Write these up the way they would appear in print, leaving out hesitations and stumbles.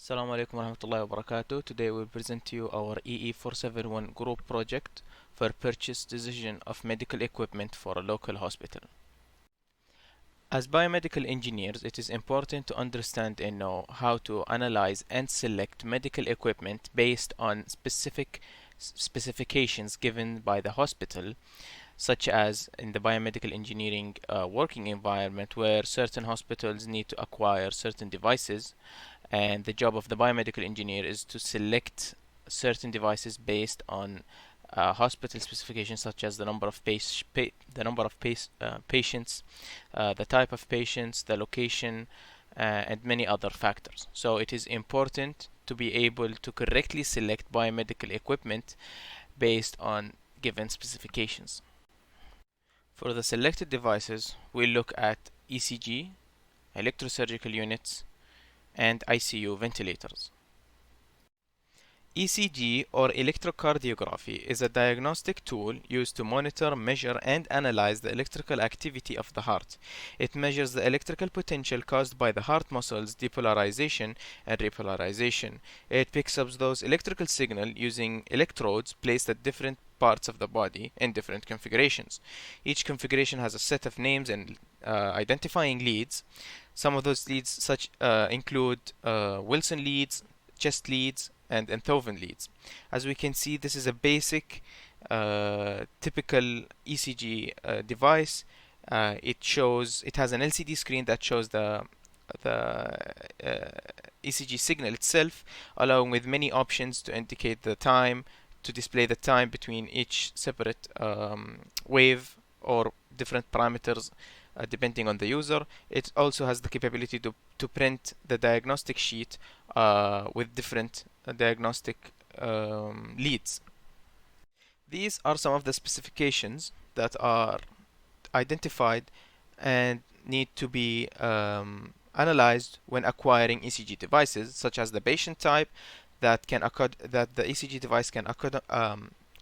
Assalamu alaikum warahmatullahi wabarakatuh. Today we'll present to you our EE471 group project for purchase decision of medical equipment for a local hospital. As biomedical engineers, it is important to understand and know how to analyze and select medical equipment based on specific specifications given by the hospital, such as in the biomedical engineering working environment where certain hospitals need to acquire certain devices, and the job of the biomedical engineer is to select certain devices based on hospital specifications such as the number of patients, the type of patients, the location, and many other factors. So it is important to be able to correctly select biomedical equipment based on given specifications. For the selected devices, we look at ECG, electrosurgical units, and ICU ventilators. ECG or electrocardiography is a diagnostic tool used to monitor, measure, and analyze the electrical activity of the heart. It measures the electrical potential caused by the heart muscles depolarization and repolarization. It picks up those electrical signals using electrodes placed at different parts of the body in different configurations. Each configuration has a set of names and identifying leads. Some of those leads include Wilson leads, chest leads, and Enthoven leads. As we can see, this is a basic typical ECG device. It has an LCD screen that shows the ECG signal itself, along with many options to indicate the time, to display the time between each separate wave or different parameters depending on the user. It also has the capability to print the diagnostic sheet with different diagnostic leads. These are some of the specifications that are identified and need to be analyzed when acquiring ECG devices, such as the patient type that the ECG device can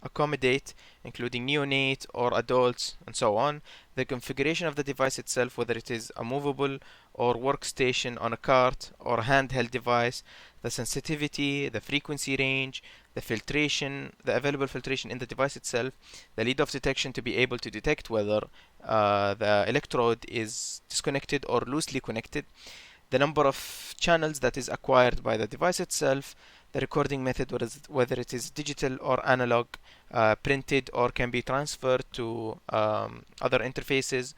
accommodate, including neonate or adults and so on, the configuration of the device itself, whether it is a movable or workstation on a cart or a handheld device, the sensitivity, the frequency range, the filtration, the available filtration in the device itself, the lead of detection to be able to detect whether the electrode is disconnected or loosely connected, the number of channels that is acquired by the device itself, the recording method, whether it is digital or analog, printed or can be transferred to other interfaces,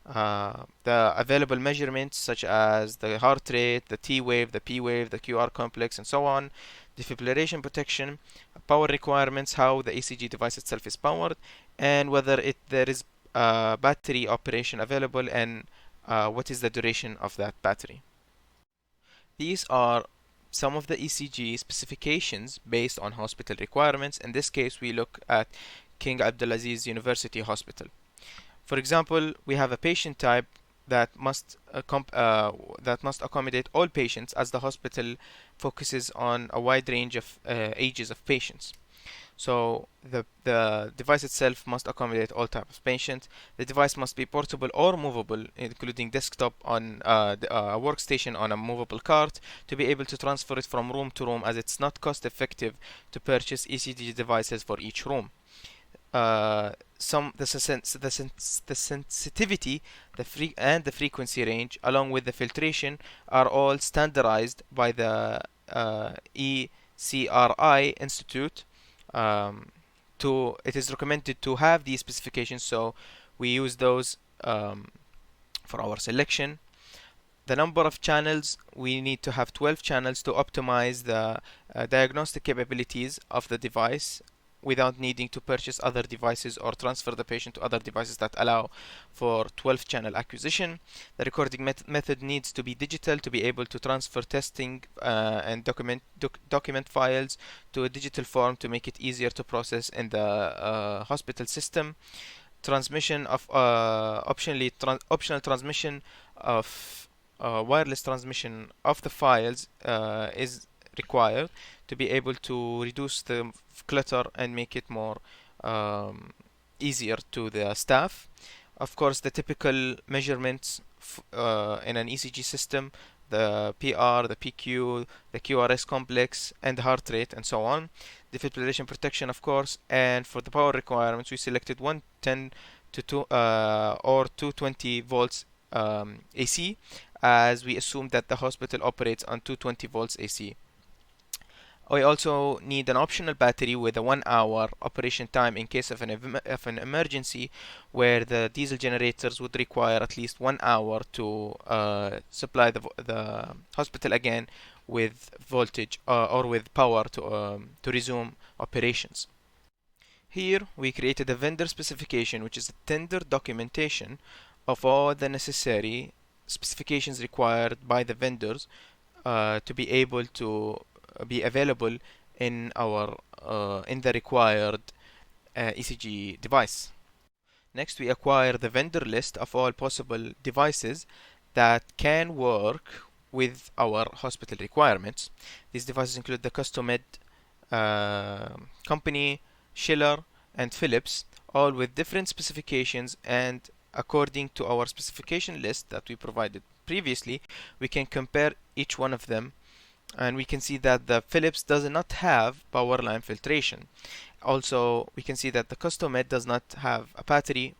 the available measurements such as the heart rate, the T wave, the P wave, the QR complex, and so on, defibrillation protection, power requirements, how the ECG device itself is powered, and whether there is battery operation available, and what is the duration of that battery. These are some of the ECG specifications based on hospital requirements. In this case, we look at King Abdulaziz University Hospital. For example, we have a patient type that must accommodate all patients, as the hospital focuses on a wide range of ages of patients. So the device itself must accommodate all types of patients. The device must be portable or movable, including desktop on a workstation on a movable cart, to be able to transfer it from room to room, as it's not cost effective to purchase ECG devices for each room. The sensitivity, the frequency range, along with the filtration, are all standardized by the ECRI Institute. It is recommended to have these specifications, so we use those for our selection. The number of channels, we need to have 12 channels to optimize the diagnostic capabilities of the device without needing to purchase other devices or transfer the patient to other devices that allow for 12 channel acquisition. The recording method needs to be digital to be able to transfer testing and document files to a digital form to make it easier to process in the hospital system. Transmission of optional transmission of wireless transmission of the files is required to be able to reduce the clutter and make it more easier to the staff. Of course, the typical measurements in an ECG system, the PR, the PQ, the QRS complex, and the heart rate, and so on. Defibrillation protection, of course, and for the power requirements, we selected 110 to 2 or 220 volts AC, as we assume that the hospital operates on 220 volts AC. We also need an optional battery with a 1 hour operation time in case of an emergency, where the diesel generators would require at least 1 hour to supply the hospital again with voltage or with power to resume operations. Here we created a vendor specification, which is a tender documentation of all the necessary specifications required by the vendors to be able to be available in our in the required ECG device. Next, we acquire the vendor list of all possible devices that can work with our hospital requirements. These devices include the Custom-Med company, Schiller, and Philips, all with different specifications, and according to our specification list that we provided previously, we can compare each one of them, and we can see that the Philips does not have power line filtration. Also, we can see that the Custom-Med does not have a battery,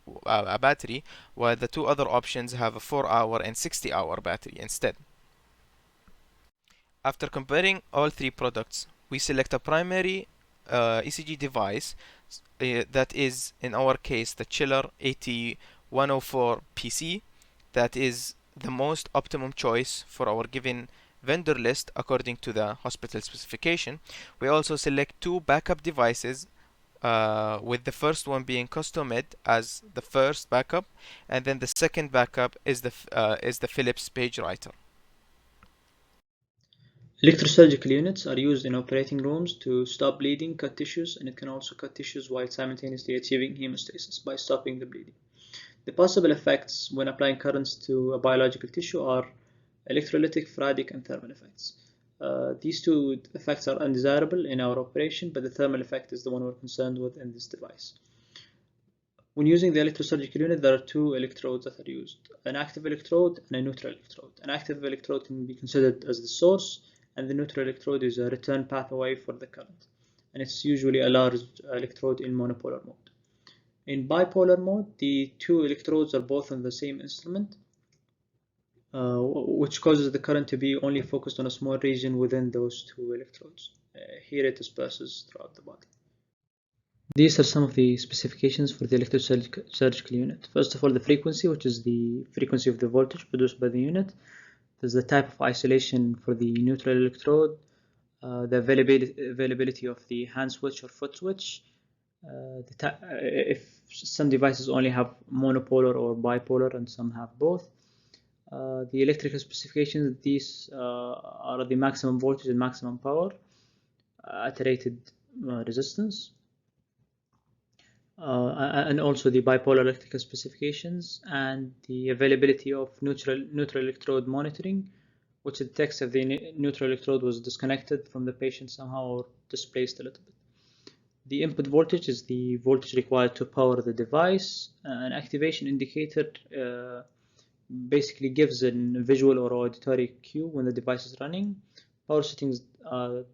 while the two other options have a 4-hour and 60-hour battery instead. After comparing all three products, we select a primary ECG device that is, in our case, the Chiller AT104 PC. That is the most optimum choice for our given vendor list according to the hospital specification. We also select two backup devices, with the first one being Custom-Med as the first backup, and then the second backup is the Philips PageWriter. Electrosurgical units are used in operating rooms to stop bleeding, cut tissues, and it can also cut tissues while simultaneously achieving hemostasis by stopping the bleeding. The possible effects when applying currents to a biological tissue are electrolytic, phoretic, and thermal effects. These two effects are undesirable in our operation, but the thermal effect is the one we're concerned with in this device. When using the electrosurgical unit, there are two electrodes that are used, an active electrode and a neutral electrode. An active electrode can be considered as the source, and the neutral electrode is a return pathway for the current, and it's usually a large electrode in monopolar mode. In bipolar mode, the two electrodes are both on the same instrument, which causes the current to be only focused on a small region within those two electrodes. Here it disperses throughout the body. These are some of the specifications for the electrosurgical unit. First of all, the frequency, which is the frequency of the voltage produced by the unit. There's the type of isolation for the neutral electrode, the availability of the hand switch or foot switch. If some devices only have monopolar or bipolar and some have both. The electrical specifications, these are the maximum voltage and maximum power at a rated resistance. And also the bipolar electrical specifications and the availability of neutral electrode monitoring, which detects if the neutral electrode was disconnected from the patient somehow or displaced a little bit. The input voltage is the voltage required to power the device. An activation indicator basically gives a visual or auditory cue when the device is running. Power settings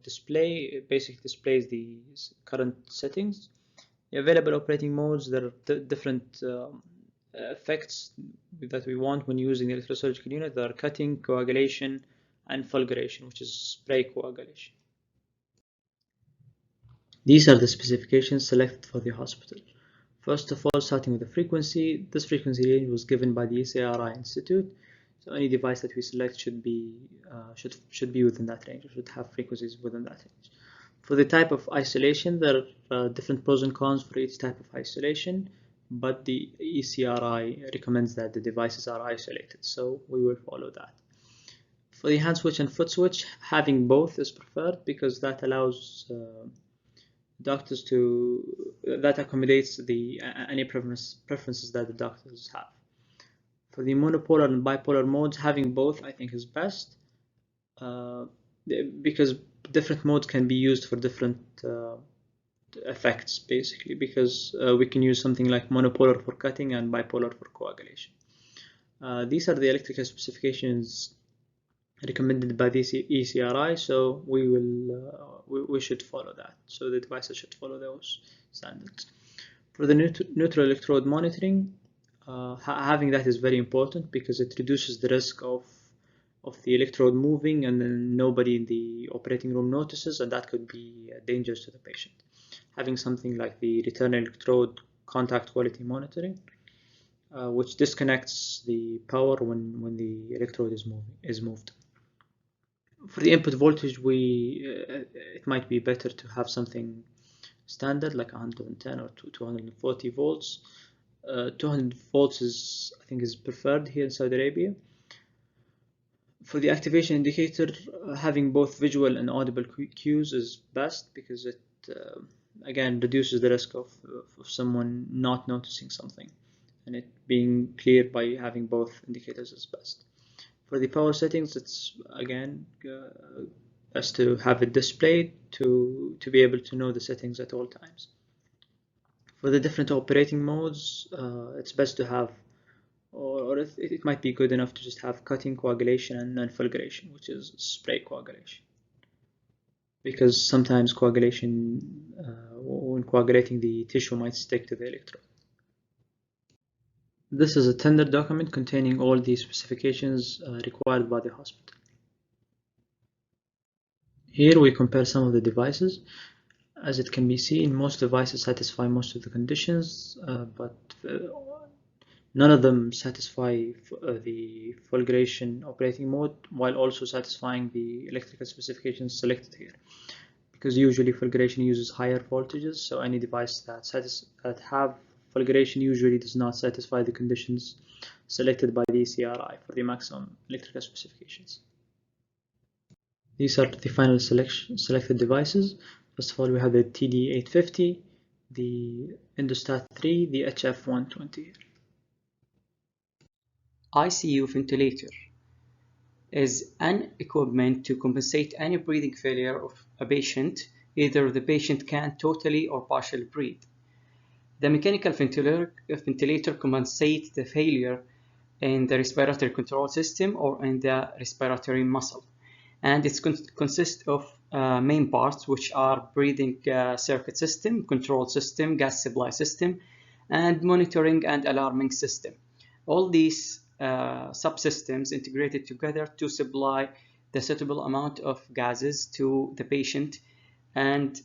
display basically displays the current settings. The available operating modes, there are different effects that we want when using the electrosurgical unit. There are cutting, coagulation, and fulguration, which is spray coagulation. These are the specifications selected for the hospital. First of all, starting with the frequency, this frequency range was given by the SARI Institute. So any device that we select should be within that range, or should have frequencies within that range. For the type of isolation, there are different pros and cons for each type of isolation, but the ECRI recommends that the devices are isolated, so we will follow that. For the hand switch and foot switch, having both is preferred because that allows doctors that accommodates any preferences that the doctors have. For the monopolar and bipolar modes, having both I think is best because different modes can be used for different effects, basically, because we can use something like monopolar for cutting and bipolar for coagulation. These are the electrical specifications recommended by the ECRI, so we should follow that. So the devices should follow those standards. For the neutral electrode monitoring, having that is very important because it reduces the risk of the electrode moving and then nobody in the operating room notices, and that could be dangerous to the patient. Having something like the return electrode contact quality monitoring, which disconnects the power when the electrode is moved. For the input voltage, it might be better to have something standard like 110 or 240 volts. 200 volts I think is preferred here in Saudi Arabia. For the activation indicator, having both visual and audible cues is best because it again reduces the risk of someone not noticing something, and it being clear by having both indicators is best. For the power settings, it's again best to have it displayed to be able to know the settings at all times. For the different operating modes, it's best to have, or it might be good enough to just have cutting coagulation and non-fulguration, which is spray coagulation. Because sometimes coagulation, when coagulating, the tissue might stick to the electrode. This is a tender document containing all the specifications required by the hospital. Here we compare some of the devices. As it can be seen, most devices satisfy most of the conditions, but none of them satisfy the fulguration operating mode while also satisfying the electrical specifications selected here. Because usually fulguration uses higher voltages, so any device that have fulguration usually does not satisfy the conditions selected by the ECRI for the maximum electrical specifications. These are the final selected devices. First of all, we have the TD850, the Endostat 3, the HF120. ICU ventilator is an equipment to compensate any breathing failure of a patient. Either the patient can totally or partially breathe. The mechanical ventilator compensates the failure in the respiratory control system or in the respiratory muscle, and it consists of main parts, which are breathing circuit system, control system, gas supply system, and monitoring and alarming system. All these subsystems integrated together to supply the suitable amount of gases to the patient and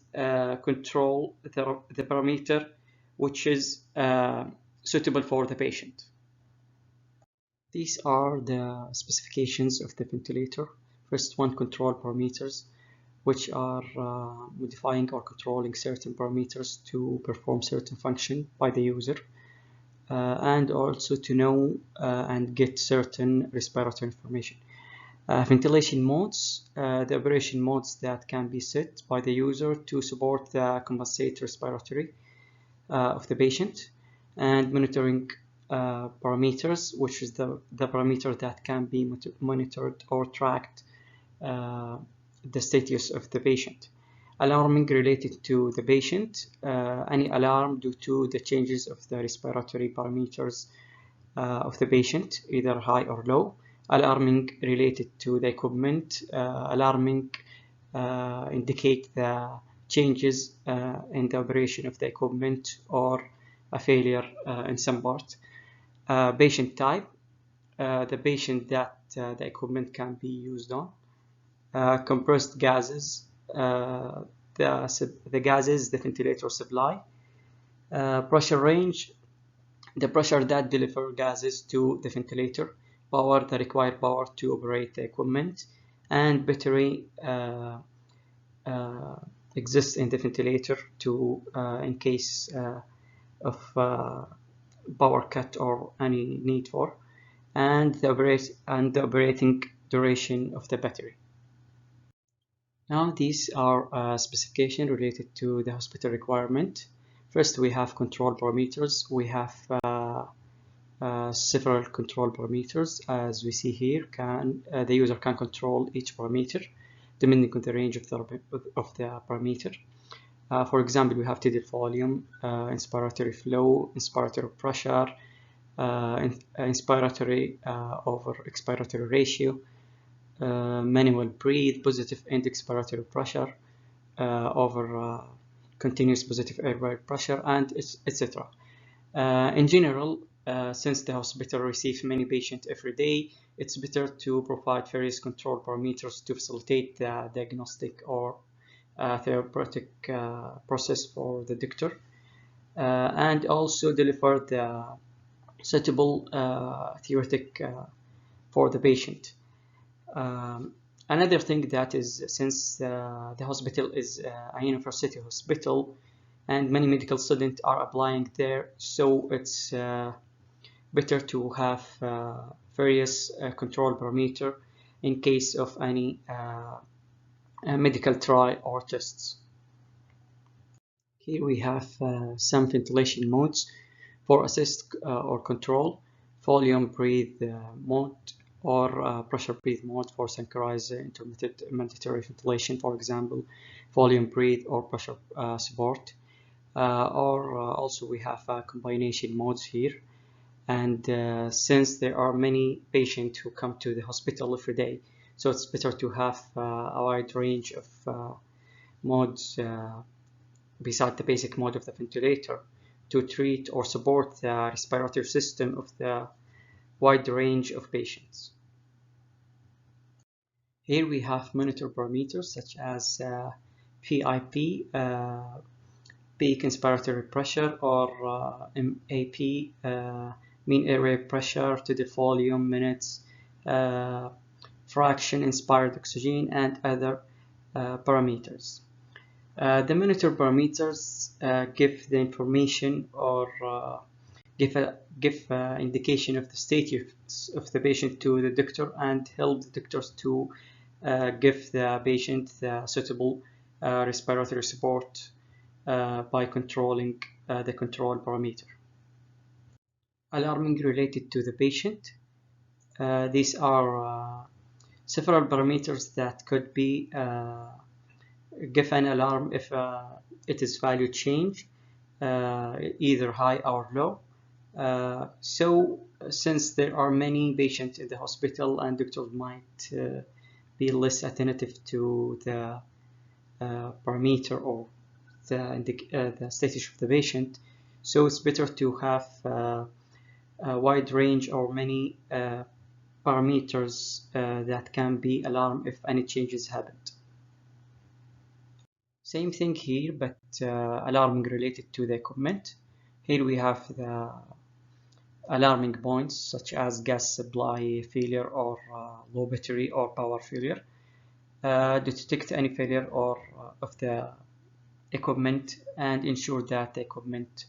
control the parameter which is suitable for the patient. These are the specifications of the ventilator. First one, control parameters, which are modifying or controlling certain parameters to perform certain function by the user, and also to know and get certain respiratory information. Ventilation modes, the operation modes that can be set by the user to support the compensate respiratory of the patient, and monitoring parameters, which is the parameter that can be monitored or tracked the status of the patient. Alarming related to the patient, any alarm due to the changes of the respiratory parameters of the patient, either high or low. Alarming related to the equipment, alarming indicate the changes in the operation of the equipment or a failure in some part. Patient type, the patient that the equipment can be used on. Compressed gases, the gases the ventilator supply. Pressure range, the pressure that deliver gases to the ventilator. Power, the required power to operate the equipment. And battery exists in the ventilator to in case of power cut or any need for, and the operating duration of the battery. Now these are specifications related to the hospital requirement. First, we have control parameters. We have several control parameters. As we see here, the user can control each parameter depending on the range of the parameter. For example, we have tidal volume, inspiratory flow, inspiratory pressure, inspiratory over expiratory ratio, manual breathe, positive end expiratory pressure over continuous positive airway pressure, and etc. In general, since the hospital receives many patients every day, it's better to provide various control parameters to facilitate the diagnostic or therapeutic process for the doctor, and also deliver the suitable therapeutic for the patient. Another thing that is, since the hospital is a university hospital and many medical students are applying there, so it's better to have various control parameter in case of any medical trial or tests. Here we have some ventilation modes for assist or control: volume breathe mode, or pressure breathe mode for synchronized intermittent mandatory ventilation, for example, volume breathe or pressure support. Also we have combination modes here. And since there are many patients who come to the hospital every day, so it's better to have a wide range of modes beside the basic mode of the ventilator to treat or support the respiratory system of the wide range of patients. Here we have monitor parameters such as PIP, peak inspiratory pressure, or MAP, mean airway pressure to the volume, minutes, fraction inspired oxygen, and other parameters. The monitor parameters give the information or give indication of the status of the patient to the doctor and help the doctors to give the patient the suitable respiratory support by controlling the control parameter. Alarming related to the patient. These are several parameters that could be give an alarm if it is value change, either high or low. So since there are many patients in the hospital and doctors might be less attentive to the parameter or the status of the patient, so it's better to have a wide range or many parameters that can be alarmed if any changes happened. Same thing here, but alarming related to the equipment. Here we have the alarming points such as gas supply failure or low battery or power failure to detect any failure of the equipment and ensure that the equipment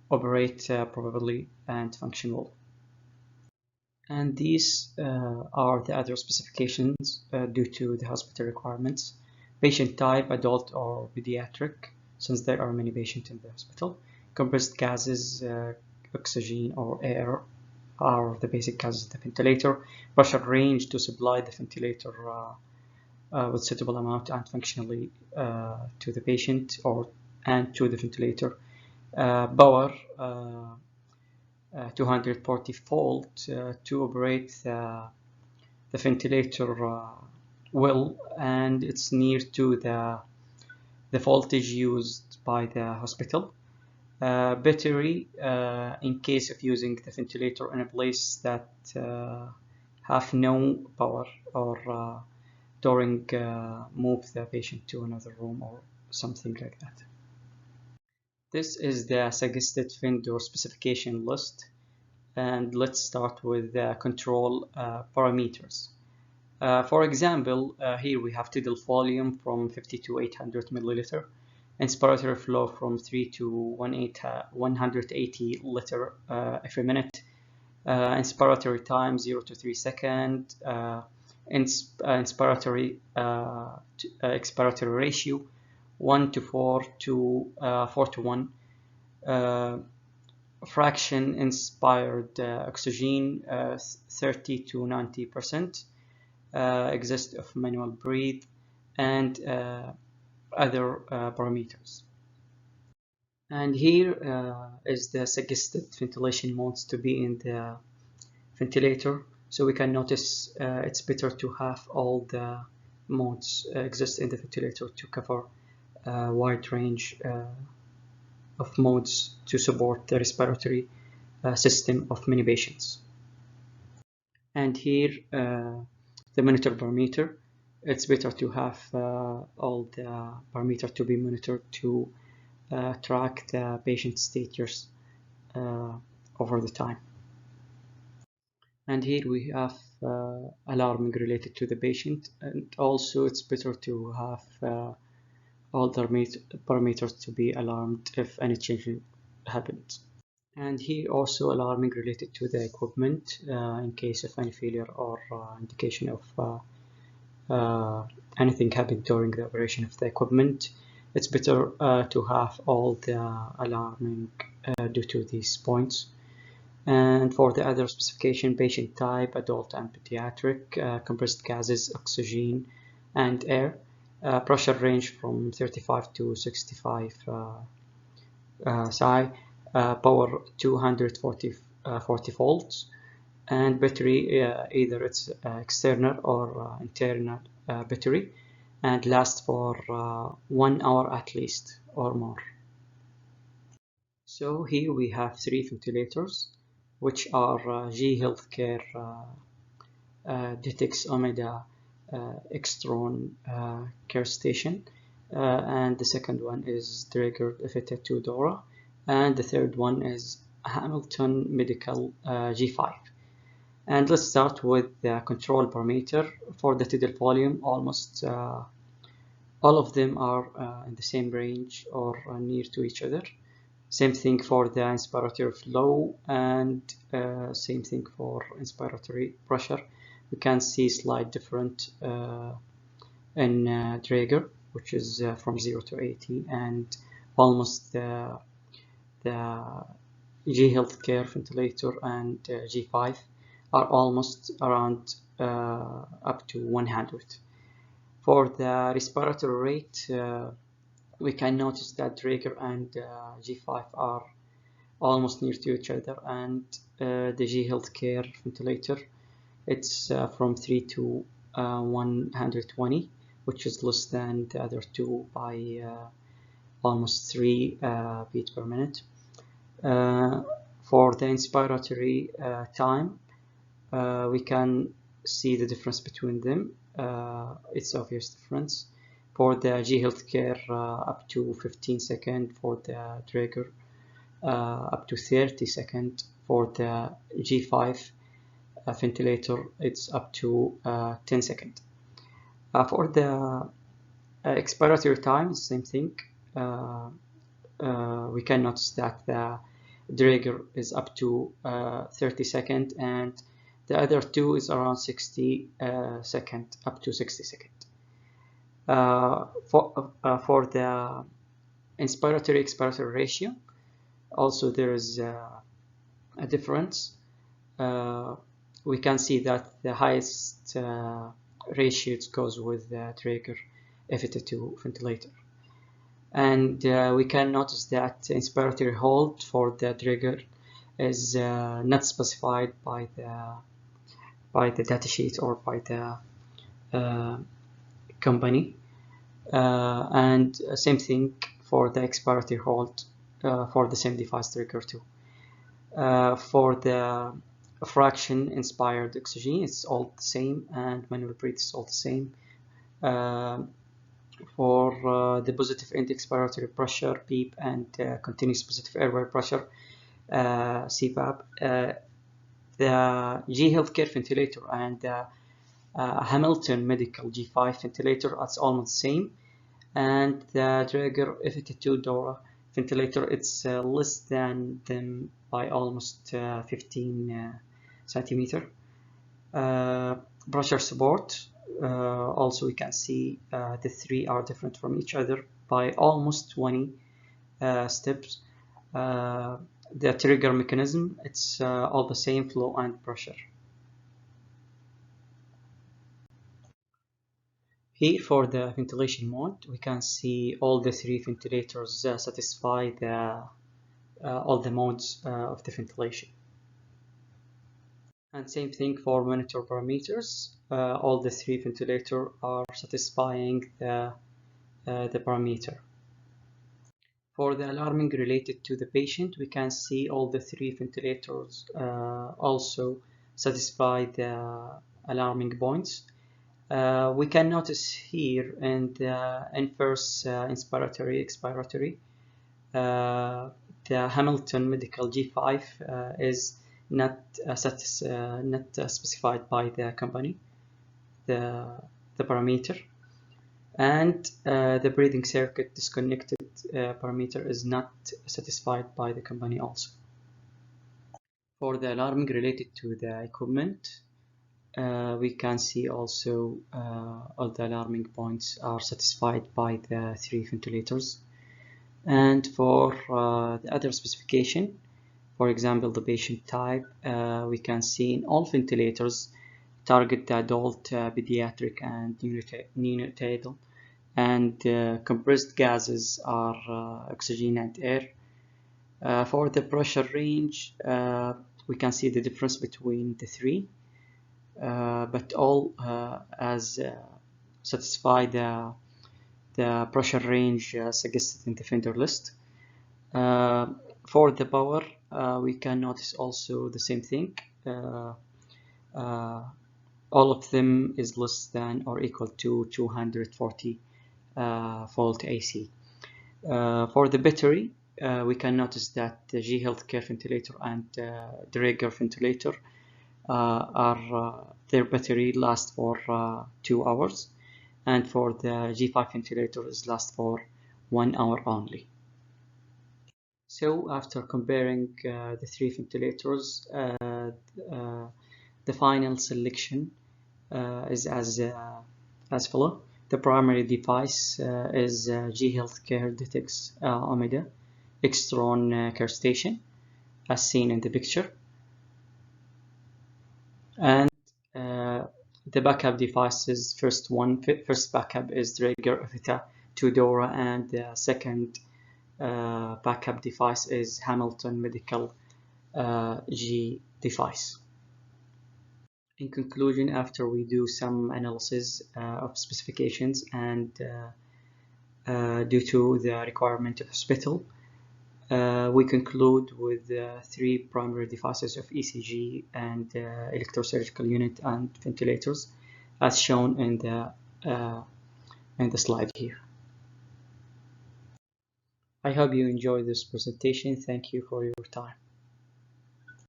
operate properly and functional. And these are the other specifications due to the hospital requirements. Patient type, adult or pediatric, since there are many patients in the hospital. Compressed gases, oxygen or air are the basic gases of the ventilator. Pressure range to supply the ventilator with suitable amount and functionally to the patient and to the ventilator. Power 240 volt to operate the ventilator well, and it's near to the voltage used by the hospital. Battery in case of using the ventilator in a place that have no power or during move the patient to another room or something like that. This is the suggested vendor specification list, and let's start with the control parameters. For example, here we have tidal volume from 50 to 800 milliliter, inspiratory flow from 3 to 180 liter every minute, inspiratory time 0 to 3 seconds, inspiratory expiratory ratio 1 to 4 to 4 to 1, fraction inspired oxygen 30 to 90%, exist of manual breathe, and other parameters. And here is the suggested ventilation modes to be in the ventilator. So we can notice it's better to have all the modes exist in the ventilator to cover a wide range of modes to support the respiratory system of many patients. And here the monitor parameter, it's better to have all the parameters to be monitored to track the patient status over the time. And here we have alarming related to the patient, and also it's better to have all the parameters to be alarmed if any change happens. And here also alarming related to the equipment in case of any failure or indication of anything happened during the operation of the equipment. It's better to have all the alarming due to these points. And for the other specification, patient type, adult and pediatric, compressed gases, oxygen, and air, pressure range from 35 to 65 psi, power 240 40 volts, and battery either it's external or internal battery, and lasts for 1 hour at least or more. So here we have 3 ventilators, which are G Healthcare Detix Omega Extron Care Station, and the second one is Draeger FT2 Dora, and the third one is Hamilton Medical G5. And let's start with the control parameter. For the tidal volume, almost all of them are in the same range or near to each other. Same thing for the inspiratory flow, and same thing for inspiratory pressure. We can see slight different in Draeger, which is from 0 to 80, and almost the G Healthcare ventilator and G5 are almost around up to 100. For the respiratory rate, we can notice that Draeger and G5 are almost near to each other, and the G Healthcare ventilator, it's from 3 to 120, which is less than the other two by almost 3 beats per minute. For the inspiratory time, we can see the difference between them. It's obvious difference. For the G Healthcare, up to 15 seconds. For the Draeger, up to 30 seconds. For the G5 ventilator, it's up to 10 seconds. For the expiratory time, same thing. We can notice that the Draeger is up to 30 seconds, and the other two is around 60 seconds, up to 60 seconds. For the inspiratory-expiratory ratio, also there is a difference. We can see that the highest ratio goes with the Draeger FT2 ventilator. And we can notice that inspiratory hold for the Draeger is not specified by the datasheet or by the company, and same thing for the expiratory hold for the same device Draeger 2. For the fraction inspired oxygen, it's all the same, and manual breath is all the same. For the positive end expiratory pressure, PEEP, and continuous positive airway pressure, CPAP, the G Healthcare ventilator and the Hamilton Medical G5 ventilator are almost the same, and the Draeger FT2 Dora ventilator, it's less than them by almost 15 centimeter. Pressure support, also we can see the three are different from each other by almost 20 steps. The trigger mechanism, it's all the same, flow and pressure. Here for the ventilation mode, we can see all the three ventilators satisfy all the modes of the ventilation. And same thing for monitor parameters. All the three ventilators are satisfying the parameter. For the alarming related to the patient, we can see all the three ventilators also satisfy the alarming points. We can notice here in the inverse inspiratory expiratory, the Hamilton Medical G5 is not specified by the company, the parameter, and the breathing circuit disconnected parameter is not satisfied by the company also. For the alarming related to the equipment, we can see also all the alarming points are satisfied by the three ventilators. And for the other specification, for example, the patient type, we can see in all ventilators target the adult, pediatric, and neonatal, and compressed gases are oxygen and air. For the pressure range, we can see the difference between the three, but all as satisfy the pressure range suggested in the vendor list. For the power, we can notice also the same thing. All of them is less than or equal to 240 volt AC. For the battery, we can notice that the G Healthcare ventilator and Draeger ventilator their battery lasts for 2 hours, and for the G5 ventilator is last for 1 hour only. So after comparing the three ventilators, the final selection is as follow. The primary device is G Healthcare Detects Omega Extron Care Station, as seen in the picture, and the backup devices. First backup is Draeger Vita 2 Dora, and the second backup device is Hamilton Medical G Device. In conclusion, after we do some analysis of specifications and due to the requirement of hospital, we conclude with three primary devices of ECG and electrosurgical unit and ventilators, as shown in the slide here. I hope you enjoyed this presentation. Thank you for your time.